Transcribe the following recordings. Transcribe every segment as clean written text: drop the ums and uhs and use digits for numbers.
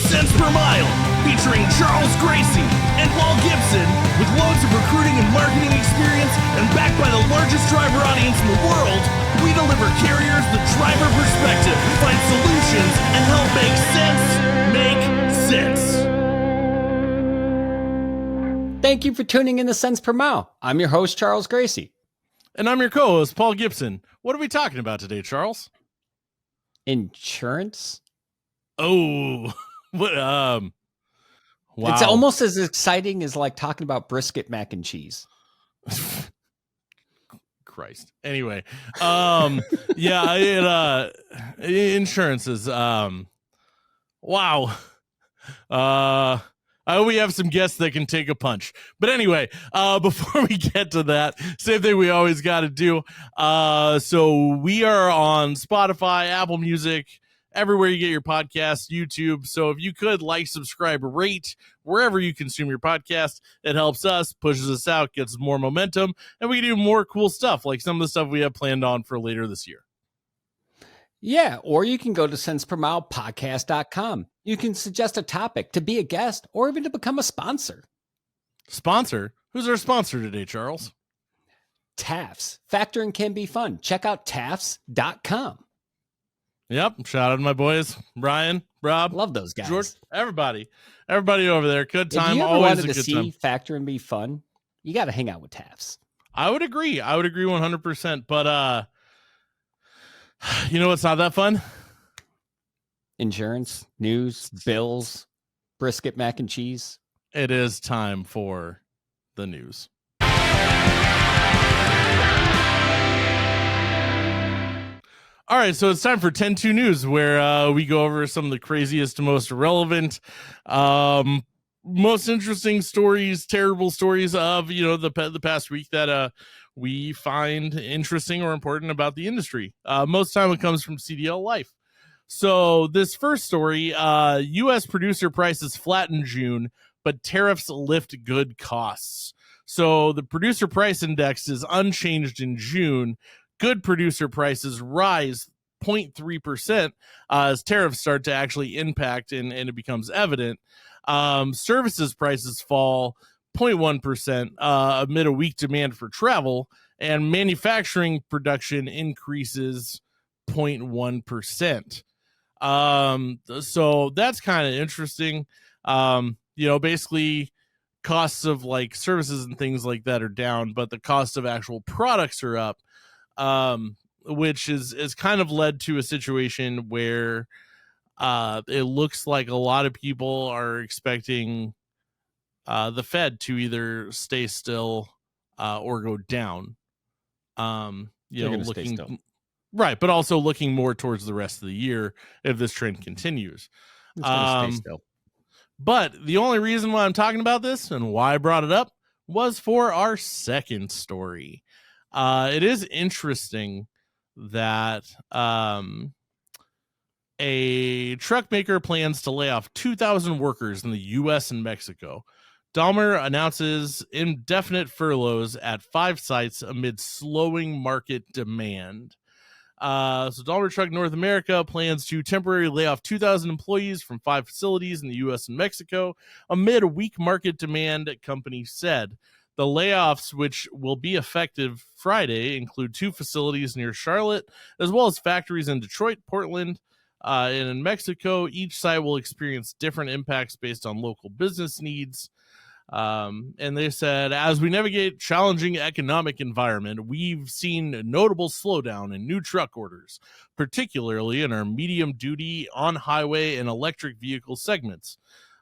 Cents Per Mile, featuring Charles Gracie and Paul Gibson, with loads of recruiting and marketing experience and backed by the largest driver audience in the world. We deliver carriers the driver perspective, find solutions, and help make sense make sense. Thank you for tuning in to Cents Per Mile. I'm your host, Charles Gracie. And I'm your co-host, Paul Gibson. What are we talking about today, Charles? Insurance? Oh, what? Wow. It's almost as exciting as like talking about brisket mac and cheese. Christ. Anyway, yeah, insurance is, wow. I hope we have some guests that can take a punch. But anyway, before we get to that, same thing we always got to do. So we are on Spotify, Apple Music, everywhere you get your podcasts, YouTube. So if you could like, subscribe, rate wherever you consume your podcast, it helps us, pushes us out, gets more momentum, and we can do more cool stuff like some of the stuff we have planned on for later this year. Yeah, or you can go to centspermilepodcast.com. You can suggest a topic to be a guest or even to become a sponsor. Sponsor? Who's our sponsor today, Charles? TAFS. Factoring can be fun. Check out TAFS.com. Yep. Shout out to my boys, Brian, Rob. Love those guys. George, everybody over there. Good time. If you ever always wanted a to good see time. Factoring be fun, you got to hang out with TAFS. I would agree 100%. But, you know what's not that fun? Insurance, news, bills, brisket mac and cheese. It is time for the news. All right, so it's time for 10-2 News, where we go over some of the craziest, most relevant, most interesting stories, terrible stories of, the past week that we find interesting or important about the industry. Most time it comes from CDLLife. So this first story, U.S. producer prices flat in June, but tariffs lift good costs. So the producer price index is unchanged in June. Good producer prices rise 0.3% as tariffs start to actually impact and it becomes evident. Services prices fall 0.1% amid a weak demand for travel, and manufacturing production increases 0.1%. So that's kind of interesting. Basically costs of like services and things like that are down, but the cost of actual products are up. Which is kind of led to a situation where it looks like a lot of people are expecting the Fed to either stay still or go down. Looking right, but also looking more towards the rest of the year if this trend continues. It's gonna stay still. But the only reason why I'm talking about this and why I brought it up was for our second story. It is interesting that a truck maker plans to lay off 2,000 workers in the U.S. and Mexico. Daimler announces indefinite furloughs at 5 sites amid slowing market demand. So Daimler Truck North America plans to temporarily lay off 2,000 employees from 5 facilities in the U.S. and Mexico amid weak market demand, company said. The layoffs, which will be effective Friday, include 2 facilities near Charlotte, as well as factories in Detroit, Portland, and in Mexico. Each site will experience different impacts based on local business needs. And they said, as we navigate challenging economic environment, we've seen notable slowdown in new truck orders, particularly in our medium-duty, on-highway, and electric vehicle segments.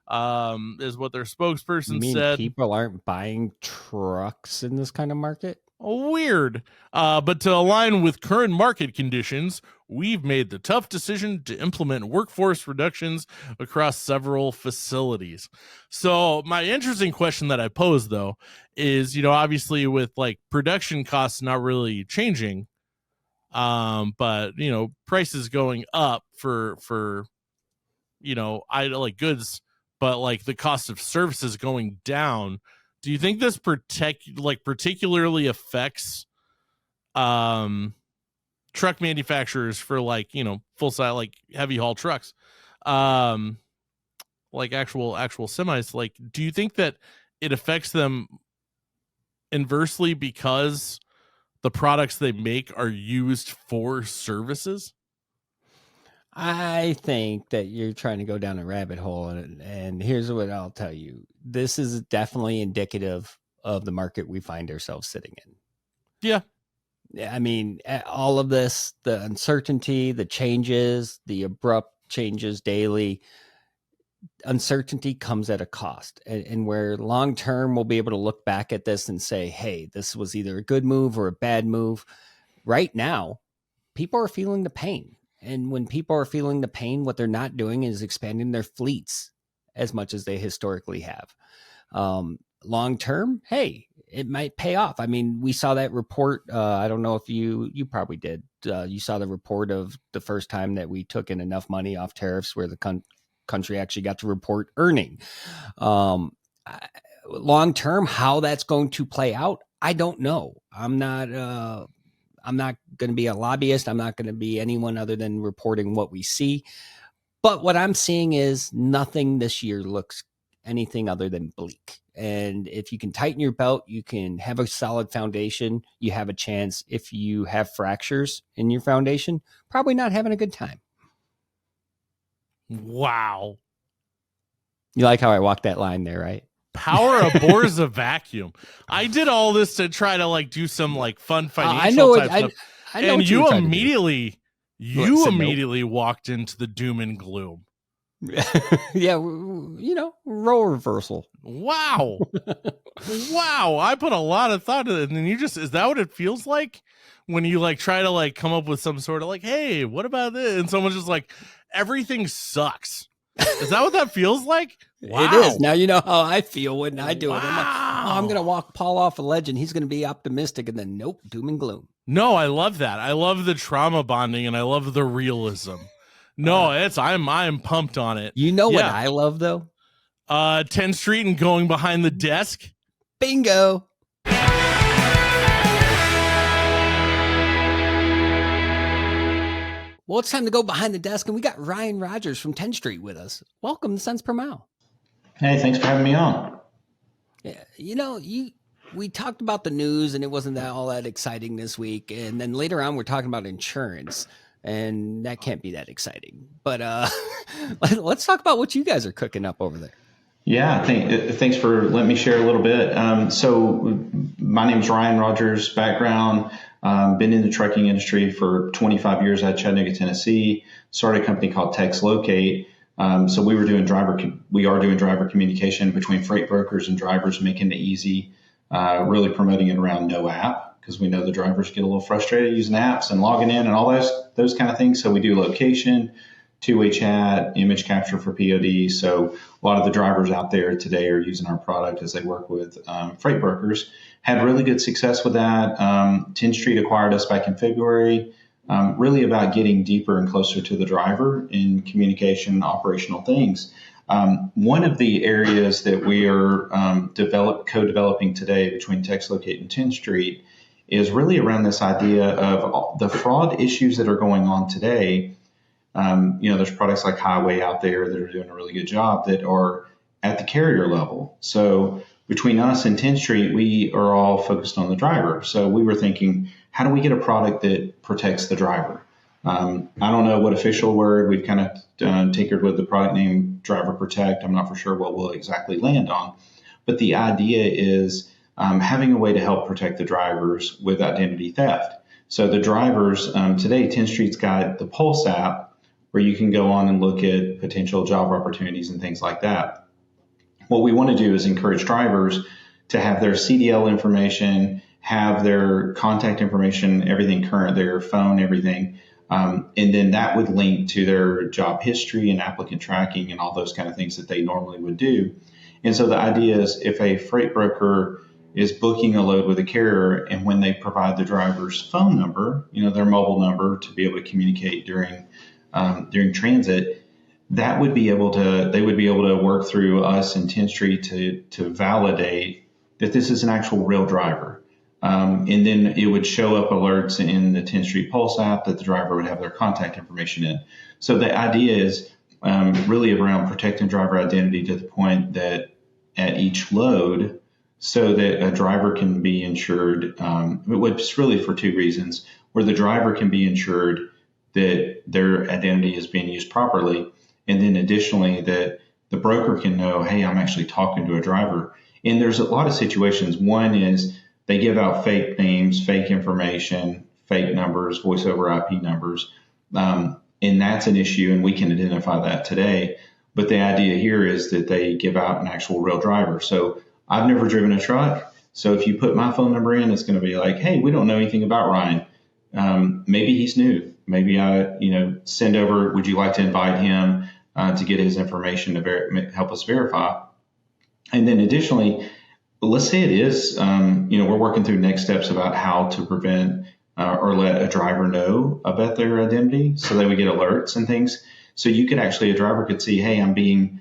Is what their spokesperson said. People aren't buying trucks in this kind of market? Weird. But to align with current market conditions, we've made the tough decision to implement workforce reductions across several facilities. So my interesting question that I posed, though, is, obviously with like production costs not really changing, but, prices going up for goods, but like the cost of services going down. Do you think this particularly affects truck manufacturers for full size heavy haul trucks? like actual semis, like, do you think that it affects them inversely because the products they make are used for services? I think that you're trying to go down a rabbit hole, and here's what I'll tell you. This is definitely indicative of the market we find ourselves sitting in. Yeah. I mean, all of this, the uncertainty, the changes, the abrupt changes daily, uncertainty comes at a cost. And where long term we'll be able to look back at this and say, hey, this was either a good move or a bad move. Right now, people are feeling the pain. And when people are feeling the pain, what they're not doing is expanding their fleets as much as they historically have. Long term, hey, it might pay off. I mean, we saw that report. I don't know if you probably did. You saw the report of the first time that we took in enough money off tariffs where the country actually got to report earning. Long term, how that's going to play out, I don't know. I'm not going to be a lobbyist. I'm not going to be anyone other than reporting what we see. But what I'm seeing is nothing this year looks anything other than bleak. And if you can tighten your belt, you can have a solid foundation. You have a chance. If you have fractures in your foundation, probably not having a good time. Wow. You like how I walked that line there, right? Power abhors a vacuum. I did all this to try to like do some like fun financial I know type stuff. I know and you immediately nope. walked into the doom and gloom. Yeah, role reversal. Wow. Wow. I put a lot of thought into it. And then is that what it feels like when you like try to like come up with some sort of like, hey, what about this? And someone's just like, everything sucks. Is that what that feels like? Wow. It is. Now you know how I feel when I do it. I'm like, Wow. I'm going to walk Paul off a ledge and he's going to be optimistic, and then nope, doom and gloom. No, I love that. I love the trauma bonding and I love the realism. No, I'm pumped on it. You know what I love though? Tenstreet and going behind the desk. Bingo. Well, it's time to go behind the desk, and we got Ryan Rogers from Tenstreet with us. Welcome to Cents Per Mile. Hey, thanks for having me on. Yeah, we talked about the news, and it wasn't all that exciting this week. And then later on, we're talking about insurance, and that can't be that exciting. But let's talk about what you guys are cooking up over there. Yeah, thanks for letting me share a little bit. So my name's Ryan Rogers, background. Been in the trucking industry for 25 years at Chattanooga, Tennessee. Started a company called TexLocate. So we are doing driver communication between freight brokers and drivers, making it easy, really promoting it around no app, because we know the drivers get a little frustrated using apps and logging in and all those kind of things. So we do location, two-way chat, image capture for POD. So a lot of the drivers out there today are using our product as they work with freight brokers. Had really good success with that. Tenstreet acquired us back in February, really about getting deeper and closer to the driver in communication, operational things. One of the areas that we are co-developing today between TexLocate and Tenstreet is really around this idea of the fraud issues that are going on today. There's products like Highway out there that are doing a really good job that are at the carrier level. So between us and Tenstreet, we are all focused on the driver. So we were thinking, how do we get a product that protects the driver? I don't know what official word. We've kind of tinkered with the product name Driver Protect. I'm not for sure what we'll exactly land on. But the idea is having a way to help protect the drivers with identity theft. So the drivers, today, Tenstreet's got the Pulse app, where you can go on and look at potential job opportunities and things like that. What we want to do is encourage drivers to have their CDL information, have their contact information, everything current, their phone, everything. And then that would link to their job history and applicant tracking and all those kind of things that they normally would do. And so the idea is if a freight broker is booking a load with a carrier, and when they provide the driver's phone number, their mobile number to be able to communicate during transit, they would be able to work through us and Tenstreet to validate that this is an actual real driver. And then it would show up alerts in the Tenstreet Pulse app that the driver would have their contact information in. So the idea is really around protecting driver identity to the point that at each load, so that a driver can be insured, it's really for two reasons, where the driver can be insured that their identity is being used properly, and then additionally that the broker can know, hey, I'm actually talking to a driver. And there's a lot of situations. One is they give out fake names, fake information, fake numbers, voice over IP numbers. And that's an issue, and we can identify that today. But the idea here is that they give out an actual real driver. So I've never driven a truck. So if you put my phone number in, it's going to be like, hey, we don't know anything about Ryan. Maybe he's new. Maybe I, send over, would you like to invite him to get his information to help us verify? And then additionally, let's say it is, we're working through next steps about how to prevent or let a driver know about their identity so that we get alerts and things. So you could actually, a driver could see, hey, I'm being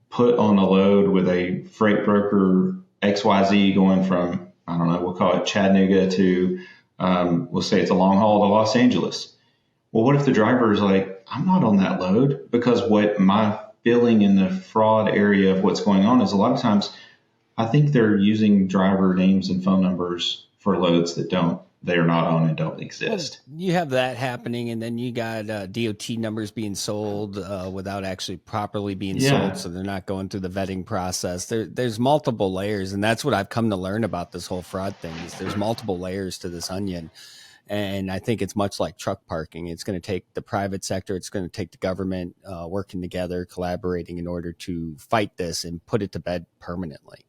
put on a load with a freight broker XYZ going from, I don't know, we'll call it Chattanooga to, we'll say it's a long haul to Los Angeles. Well, what if the driver is like, I'm not on that load? Because what my feeling in the fraud area of what's going on is a lot of times I think they're using driver names and phone numbers for loads that they're not on and don't exist. Well, you have that happening, and then you got DOT numbers being sold without actually properly being sold, so they're not going through the vetting process. There's multiple layers, and that's what I've come to learn about this whole fraud thing. Is there's multiple layers to this onion, and I think it's much like truck parking. It's going to take the private sector, it's going to take the government working together, collaborating in order to fight this and put it to bed permanently.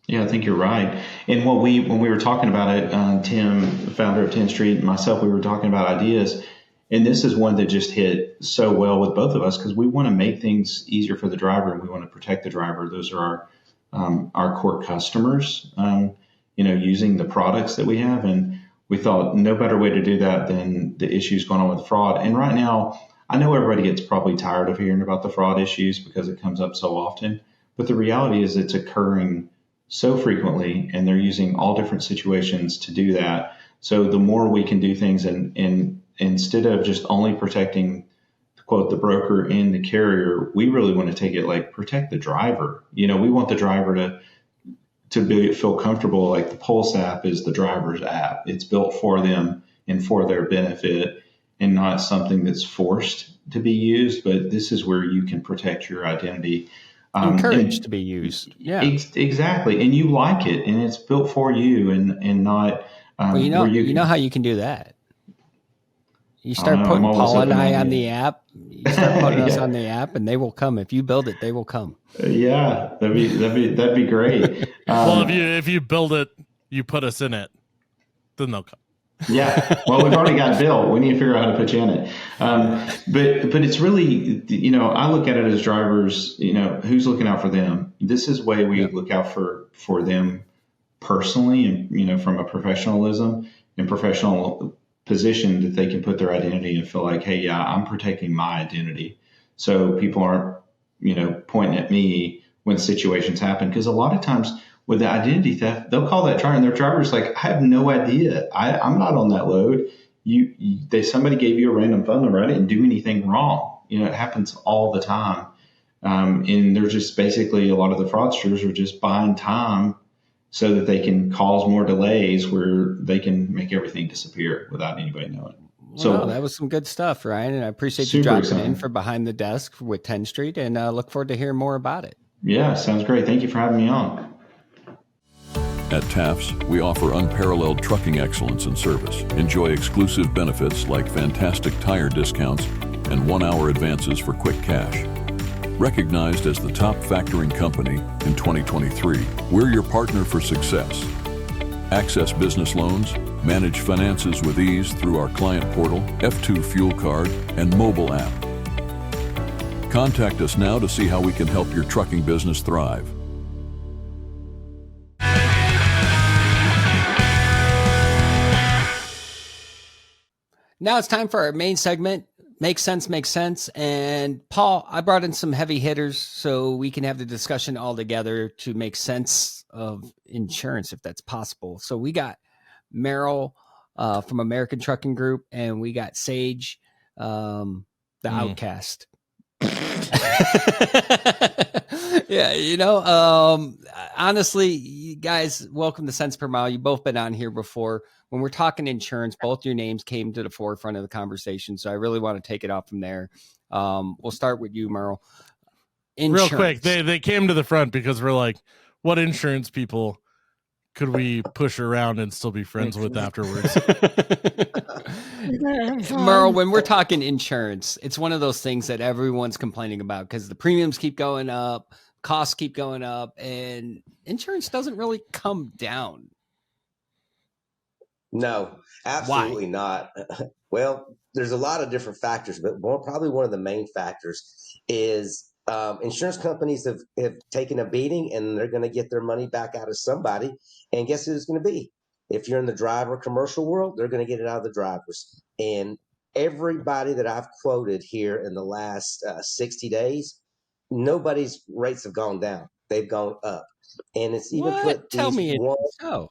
Yeah, I think you're right. And when we were talking about it, Tim, the founder of Tenstreet, and myself, we were talking about ideas. And this is one that just hit so well with both of us because we want to make things easier for the driver and we want to protect the driver. Those are our core customers, using the products that we have. And we thought no better way to do that than the issues going on with fraud. And right now, I know everybody gets probably tired of hearing about the fraud issues because it comes up so often. But the reality is it's occurring so frequently, and they're using all different situations to do that. So the more we can do things, and instead of just only protecting, quote, the broker and the carrier, we really want to take it like protect the driver. We want the driver to feel comfortable. Like the Pulse app is the driver's app. It's built for them and for their benefit, and not something that's forced to be used. But this is where you can protect your identity. Encouraged to be used. Yeah, exactly. And you like it, and it's built for you, and not. Well, you know how you can do that. You start putting Paul and I on the app. You start putting us on the app, and they will come. If you build it, they will come. Yeah, that'd be great. Well, if you build it, you put us in it, then they'll come. Yeah, well, we've already got built. We need to figure out how to put you in it. But it's really, I look at it as drivers, who's looking out for them. This is the way we look out for them personally, and, from a professionalism and professional position that they can put their identity and feel like, hey, yeah, I'm protecting my identity. So people aren't, pointing at me when situations happen. Because a lot of times, with the identity theft, they'll call that driver, and their driver's like, I have no idea. I'm not on that load. Somebody gave you a random phone number. I didn't do anything wrong. It happens all the time. And they're just basically, a lot of the fraudsters are just buying time so that they can cause more delays where they can make everything disappear without anybody knowing. So that was some good stuff, Ryan. And I appreciate you dropping in for Behind the Desk with Tenstreet, and look forward to hearing more about it. Yeah, sounds great. Thank you for having me on. At TAFS, we offer unparalleled trucking excellence and service. Enjoy exclusive benefits like fantastic tire discounts and 1-hour advances for quick cash. Recognized as the top factoring company in 2023, we're your partner for success. Access business loans, manage finances with ease through our client portal, F2 fuel card, and mobile app. Contact us now to see how we can help your trucking business thrive. Now it's time for our main segment, Make Sense. And Paul, I brought in some heavy hitters so we can have the discussion all together to make sense of insurance, if that's possible. So we got Merryl from American Trucking Group, and we got Sage, the Outcast. Yeah, honestly, you guys, welcome to Cents Per Mile. You've both been on here before. When we're talking insurance, both your names came to the forefront of the conversation, so I really want to take it off from there. We'll start with you, Merrill. Real quick, they came to the front because we're like, what insurance people could we push around and still be friends with afterwards? Merle, when we're talking insurance, it's one of those things that everyone's complaining about because the premiums keep going up, costs keep going up, and insurance doesn't really come down. No, absolutely not. Well, there's a lot of different factors, but probably one of the main factors is insurance companies have taken a beating and they're going to get their money back out of somebody. And guess who it's going to be? If you're in the driver commercial world, they're going to get it out of the drivers. And everybody that I've quoted here in the last 60 days, nobody's rates have gone down. They've gone up. And it's even put Tell me so.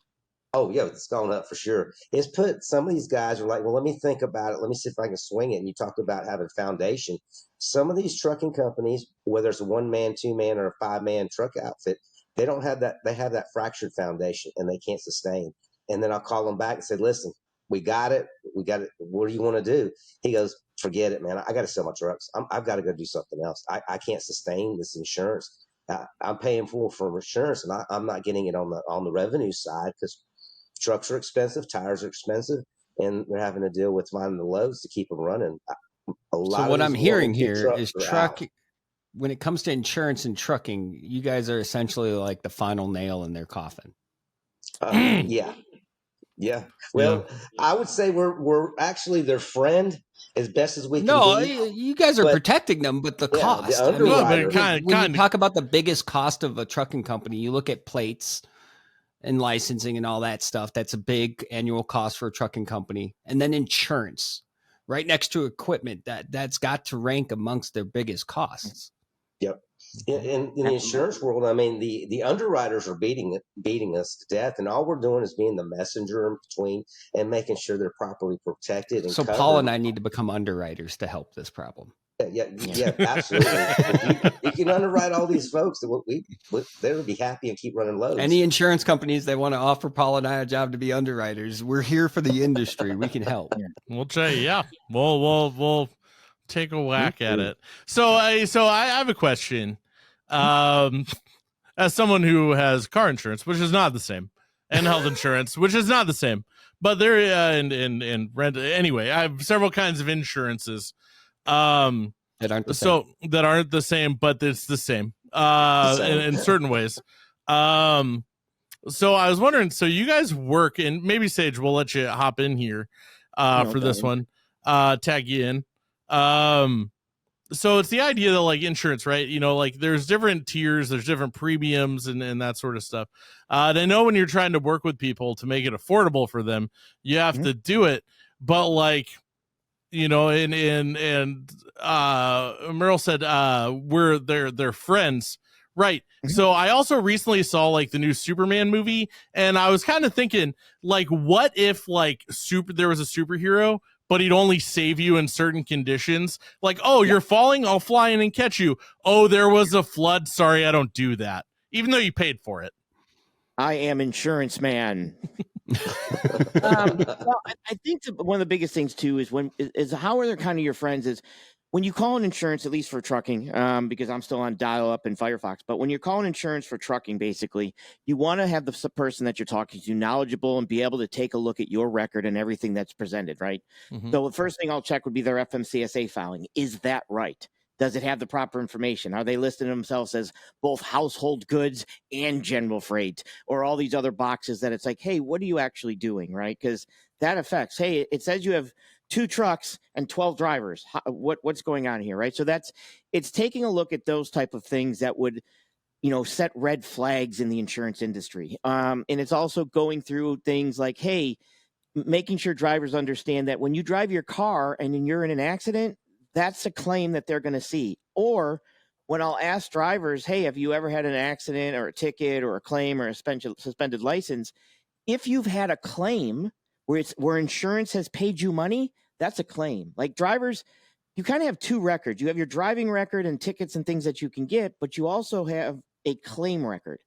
Oh, yeah, it's gone up for sure. It's put some of these guys are like, well, let me think about it. Let me see if I can swing it. And you talked about having foundation. Some of these trucking companies, whether it's a 1-man, 2-man, or a 5-man truck outfit, they don't have that. They have that fractured foundation and they can't sustain. And then I'll call them back and say, listen, we got it. We got it. What do you want to do? He goes, forget it, man. I got to sell my trucks. I've got to go do something else. I can't sustain this insurance. I'm paying for insurance and I'm not getting it on the revenue side because trucks are expensive, tires are expensive, and they're having to deal with finding the loads to keep them running. So what I'm hearing here is when it comes to insurance and trucking, you guys are essentially like the final nail in their coffin. Yeah. Well, I would say we're actually their friend as best as we can be. No, you guys are protecting them, but the cost. When you talk about the biggest cost of a trucking company, you look at plates and licensing and all that stuff. That's a big annual cost for a trucking company. And then insurance right next to equipment that's got to rank amongst their biggest costs. Yep. In the insurance world, I mean, the underwriters are beating us to death, and all we're doing is being the messenger in between and making sure they're properly protected. And so covered. Paul and I need to become underwriters to help this problem. Yeah, absolutely. You can underwrite all these folks. They would be happy and keep running loads. Any insurance companies that want to offer Paul and I a job to be underwriters, we're here for the industry. We can help. We'll try. Yeah, we'll take a whack at it. So I have a question. As someone who has car insurance, which is not the same, and health insurance, which is not the same, but there and rent anyway. I have several kinds of insurances. That aren't the same, but it's the same in certain ways. So I was wondering, so you guys work, and maybe Sage, we'll let you hop in here for this one, tag you in. So it's the idea that like insurance, right? Like there's different tiers, there's different premiums and that sort of stuff. And I know when you're trying to work with people to make it affordable for them, you have to do it, but like, and Merrill said, we're their friends. Right. Mm-hmm. So I also recently saw like the new Superman movie, and I was kind of thinking like, what if like there was a superhero, but he'd only save you in certain conditions? Like, oh, you're falling, I'll fly in and catch you. Oh, there was a flood. Sorry, I don't do that. Even though you paid for it. I am insurance man. Well, I think one of the biggest things too is how are they kind of your friends is when you call an insurance, at least for trucking, because I'm still on dial-up and Firefox, but when you're calling insurance for trucking, basically, you want to have the person that you're talking to knowledgeable and be able to take a look at your record and everything that's presented, right? Mm-hmm. So the first thing I'll check would be their FMCSA filing. Is that right? Does it have the proper information? Are they listing themselves as both household goods and general freight, or all these other boxes that it's like, hey, what are you actually doing, right? Because that affects, hey, it says you have 2 trucks and 12 drivers. What's going on here, right? So it's taking a look at those type of things that would, set red flags in the insurance industry. And it's also going through things like, hey, making sure drivers understand that when you drive your car and you're in an accident, that's a claim that they're going to see. Or when I'll ask drivers, hey, have you ever had an accident or a ticket or a claim or a suspended license? If you've had a claim where insurance has paid you money, that's a claim. Like drivers, you kind of have two records. You have your driving record and tickets and things that you can get, but you also have a claim record.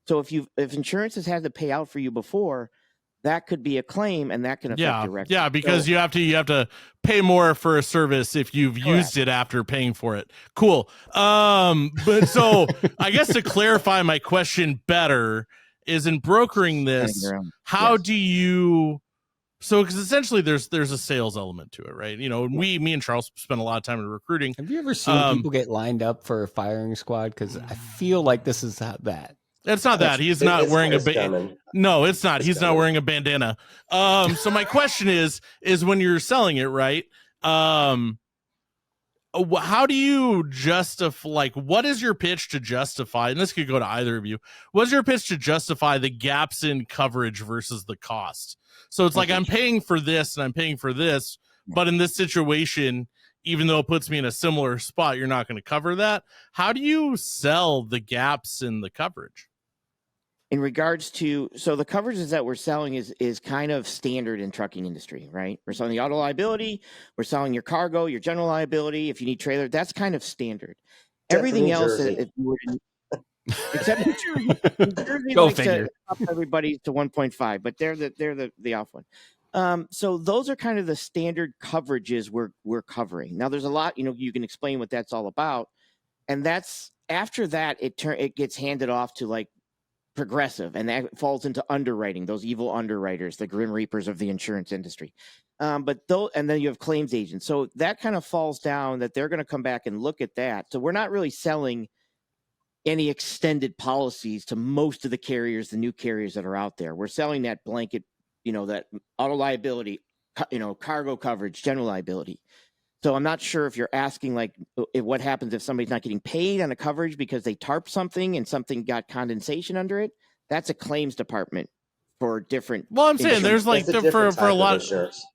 So if insurance has had to pay out for you before, that could be a claim, and that can affect your record. Yeah, because you have to pay more for a service if you've used it after paying for it. Cool. But so I guess to clarify my question better is, in brokering this, how do you? So, because essentially there's a sales element to it, right? You know, me and Charles spend a lot of time in recruiting. Have you ever seen people get lined up for a firing squad? Because I feel like this is that. It's not that. He's not wearing a No, it's not. He's not wearing a bandana. So my question is when you're selling it, right? How do you justify, like, what is your pitch to justify, and this could go to either of you, what's your pitch to justify the gaps in coverage versus the cost? So it's like, I'm paying for this and I'm paying for this, but in this situation, even though it puts me in a similar spot, you're not going to cover that. How do you sell the gaps in the coverage? In regards to, so the coverages that we're selling is kind of standard in trucking industry, right? We're selling the auto liability, we're selling your cargo, your general liability. If you need trailer, that's kind of standard. Everything else, if you were to, except New Jersey, Go likes figure. to up everybody to 1.5, but they're the off one. So those are kind of the standard coverages we're covering. Now there's a lot, you can explain what that's all about, and that's after that it gets handed off to like Progressive, and that falls into underwriting, those evil underwriters, the grim reapers of the insurance industry. And then you have claims agents. So that kind of falls down that they're going to come back and look at that. So we're not really selling any extended policies to most of the carriers, the new carriers that are out there. We're selling that blanket, that auto liability, cargo coverage, general liability. So I'm not sure if you're asking, like, what happens if somebody's not getting paid on a coverage because they tarped something and something got condensation under it. That's a claims department for different. Well, I'm saying there's like for a lot of insurance.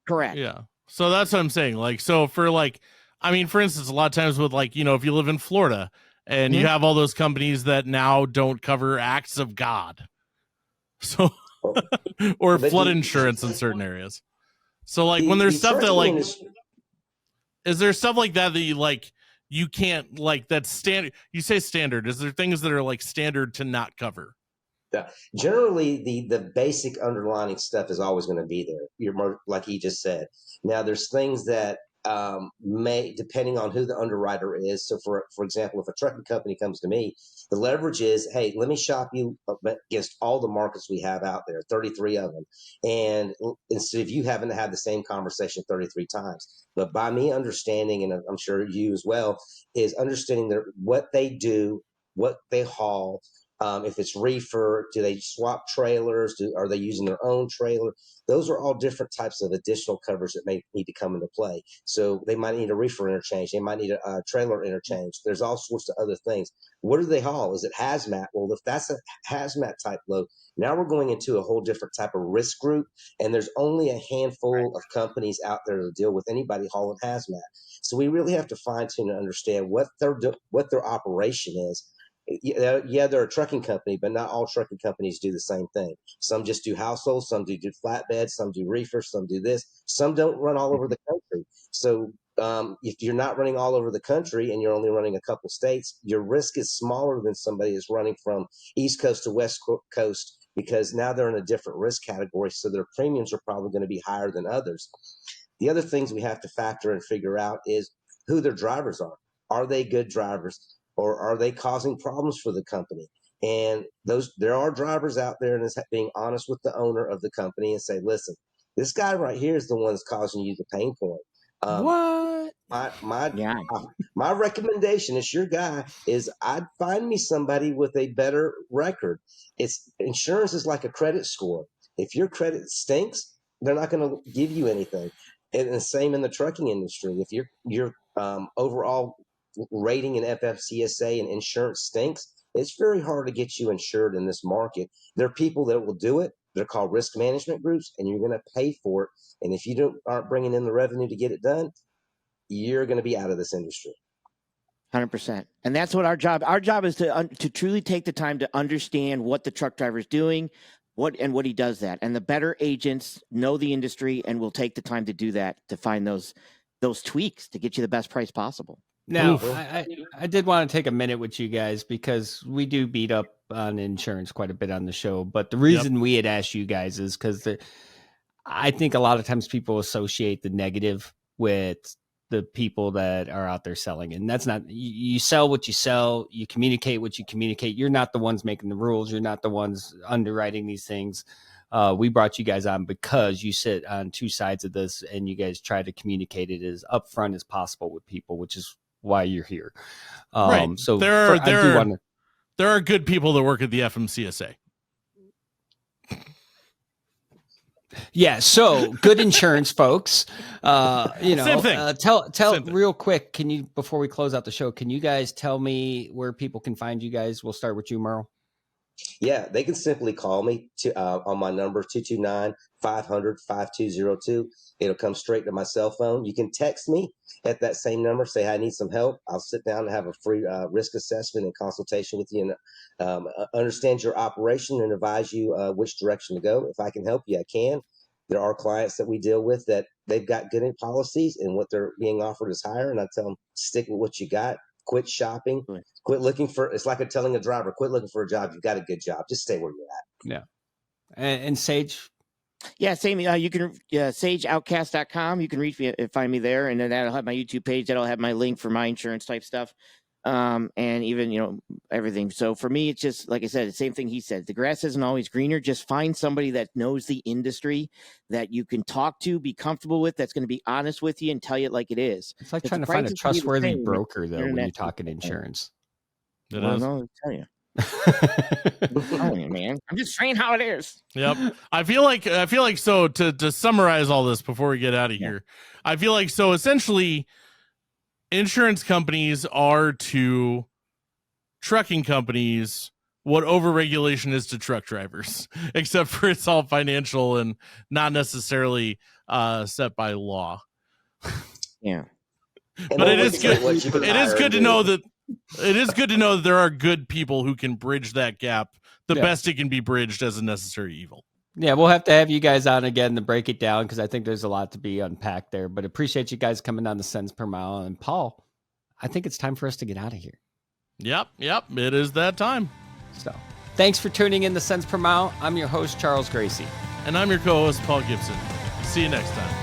Correct. Yeah. So that's what I'm saying. Like, so for like, I mean, for instance, a lot of times with like, if you live in Florida and you have all those companies that now don't cover acts of God. So, or flood insurance in certain areas. So like when there's stuff that like, is there stuff like that you can't, like, that's standard? You say standard. Is there things that are like standard to not cover? Yeah. Generally, the basic underlining stuff is always going to be there. You're more, like he just said. Now, there's things that may, depending on who the underwriter is. So, for example, if a trucking company comes to me, the leverage is, hey, let me shop you against all the markets we have out there, 33 of them. And instead of you having to have the same conversation 33 times. But by me understanding, and I'm sure you as well, is understanding what they do, what they haul. If it's reefer, do they swap trailers? Are they using their own trailer? Those are all different types of additional coverage that may need to come into play. So they might need a reefer interchange. They might need a trailer interchange. There's all sorts of other things. What do they haul? Is it hazmat? Well, if that's a hazmat type load, now we're going into a whole different type of risk group. And there's only a handful of companies out there to deal with anybody hauling hazmat. So we really have to fine tune and understand what their operation is. Yeah, they're a trucking company, but not all trucking companies do the same thing. Some just do household, some do flatbeds, some do reefers, some do this. Some don't run all over the country. So if you're not running all over the country and you're only running a couple states, your risk is smaller than somebody who's running from East Coast to West Coast, because now they're in a different risk category. So their premiums are probably going to be higher than others. The other things we have to factor and figure out is who their drivers are. Are they good drivers? Or are they causing problems for the company? And there are drivers out there, and it's being honest with the owner of the company and say, listen, this guy right here is the one that's causing you the pain point. What? My recommendation is your guy is I'd find me somebody with a better record. Insurance is like a credit score. If your credit stinks, they're not going to give you anything. And the same in the trucking industry. If your overall rating in FFCSA and insurance stinks, it's very hard to get you insured in this market. There are people that will do it. They're called risk management groups, and you're going to pay for it. And if you aren't bringing in the revenue to get it done, you're going to be out of this industry. 100%. And that's what our job is to truly take the time to understand what the truck driver is doing, what he does that. And the better agents know the industry and will take the time to do that, to find those those tweaks to get you the best price possible. Now, I did want to take a minute with you guys because we do beat up on insurance quite a bit on the show. But the reason we had asked you guys is because I think a lot of times people associate the negative with the people that are out there selling. And that's not, you sell what you sell, you communicate what you communicate. You're not the ones making the rules. You're not the ones underwriting these things. We brought you guys on because you sit on two sides of this and you guys try to communicate it as upfront as possible with people, which is why you're here. Right. So there are good people that work at the FMCSA. Yeah. So good insurance, folks. Same thing. Tell real quick. Can you, before we close out the show, can you guys tell me where people can find you guys? We'll start with you, Merrill. Yeah, they can simply call me on my number, 229-500-5202. It'll come straight to my cell phone. You can text me at that same number, say, I need some help. I'll sit down and have a free risk assessment and consultation with you and understand your operation and advise you which direction to go. If I can help you, I can. There are clients that we deal with that they've got good policies and what they're being offered is higher. And I tell them, stick with what you got. Quit shopping. Quit looking for. It's like telling a driver, quit looking for a job. You've got a good job. Just stay where you're at. Yeah. And Sage. Yeah, same. You can sageoutcast.com. You can reach me, find me there, and then that'll have my YouTube page. That'll have my link for my insurance type stuff, and even everything. So for me, it's just like I said, the same thing he said. The grass isn't always greener. Just find somebody that knows the industry that you can talk to, be comfortable with, that's going to be honest with you and tell you it like it is. It's like trying to find a trustworthy broker, though, when you're talking insurance. It well, is. no, I'll tell you. Oh, man. I'm just saying how it is. Yep. I feel like so to summarize all this before we get out of here, I feel like so essentially insurance companies are to trucking companies what overregulation is to truck drivers, except for it's all financial and not necessarily set by law. Yeah. But it is good. It is good to know that there are good people who can bridge that gap the best it can be bridged as a necessary evil. Yeah, we'll have to have you guys on again to break it down because I think there's a lot to be unpacked there. But appreciate you guys coming on the cents per mile. And Paul, I think it's time for us to get out of here. Yep. It is that time. So thanks for tuning in to Cents Per Mile. I'm your host, Charles Gracie. And I'm your co-host, Paul Gibson. See you next time.